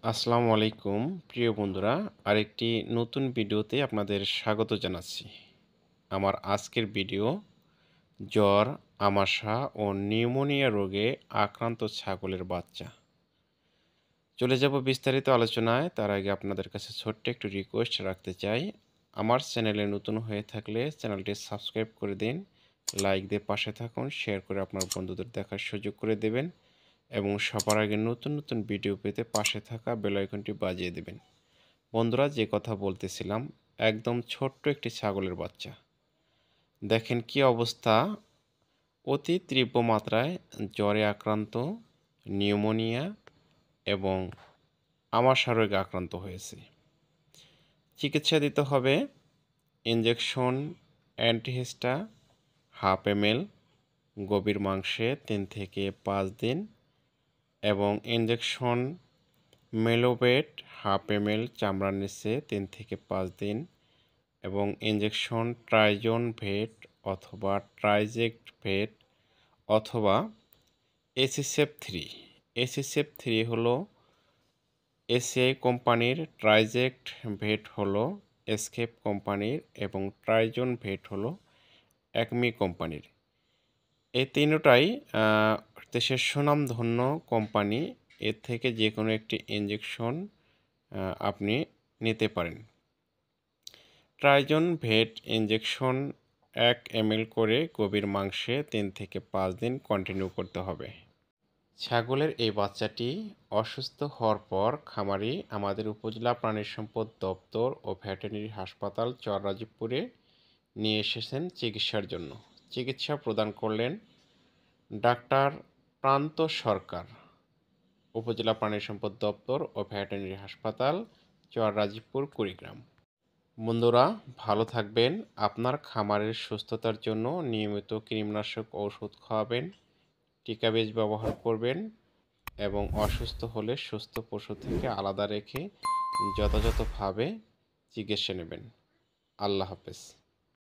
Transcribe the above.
আসসালামু আলাইকুম প্রিয় বন্ধুরা, আরেকটি নতুন ভিডিওতে আপনাদের স্বাগত জানাচ্ছি। আমার আজকের ভিডিও জ্বর, আমাশা ও নিউমোনিয়া রোগে আক্রান্ত ছাগলের বাচ্চা। চলে যাব বিস্তারিত আলোচনায়। তার আগে আপনাদের কাছে ছোট্ট একটু রিকোয়েস্ট রাখতে চাই। আমার চ্যানেলে নতুন হয়ে থাকলে চ্যানেলটি সাবস্ক্রাইব করে দিন, লাইক দিয়ে পাশে থাকুন, শেয়ার করে আপনার বন্ধুদের দেখার সুযোগ করে দেবেন এবং সবার আগে নতুন নতুন ভিডিও পেতে পাশে থাকা বেল আইকনটি বাজিয়ে দেবেন। বন্ধুরা, যে কথা বলতেছিলাম, একদম ছোট্ট একটি ছাগলের বাচ্চা, দেখেন কি অবস্থা। অতি তীব্র মাত্রায় জ্বরে আক্রান্ত, নিউমোনিয়া এবং আমাশা রোগে আক্রান্ত হয়েছে। চিকিৎসা দিতে হবে ইনজেকশন, অ্যান্টিহিস্টা 1/2 ml গভীর মাংসে 3 থেকে 5 দিন এবং ইনজেকশন মেলোবেট 1/2 ml চামড়ার নিচে 3 থেকে 5 দিন এবং ইনজেকশন ট্রাইজন ভেট অথবা ট্রাইজেক্ট ভেট অথবা এসিসেপ 3। এসিসেপ 3 হলো এসিআই কোম্পানির, ট্রাইজেক্ট ভেট হলো এসকেপ কোম্পানির এবং ট্রাইজন ভেট হলো একমি কোম্পানির। এই তিনটাই দেশের সুনামধন্য কোম্পানি। এর থেকে যে কোনো একটি ইনজেকশন আপনি নিতে পারেন। ট্রাইজন ভেট ইনজেকশন 1 ml করে গভীর মাংসে 3 থেকে 5 দিন কন্টিনিউ করতে হবে। ছাগলের এই বাচ্চাটি অসুস্থ হওয়ার পর খামারি আমাদের উপজেলা প্রাণী সম্পদ দপ্তর ও ভেটেরিনারি হাসপাতাল চররাজীবপুরে নিয়ে এসেছেন চিকিৎসার জন্য। চিকিৎসা প্রদান করলেন ডাক্তার প্রান্ত সরকার, উপজেলা প্রাণী সম্পদ দপ্তর ও ভেটেরিনারি হাসপাতাল চররাজীবপুর, কুড়িগ্রাম। বন্ধুরা, ভালো থাকবেন। আপনার খামারের সুস্থতার জন্য নিয়মিত কীটনাশক ঔষধ খাওয়াবেন, টিকা বীজ ব্যবহার করবেন এবং অসুস্থ হলে সুস্থ পশু থেকে আলাদা রেখে যথাযথভাবে চিকিৎসা নেবেন। আল্লাহ হাফেজ।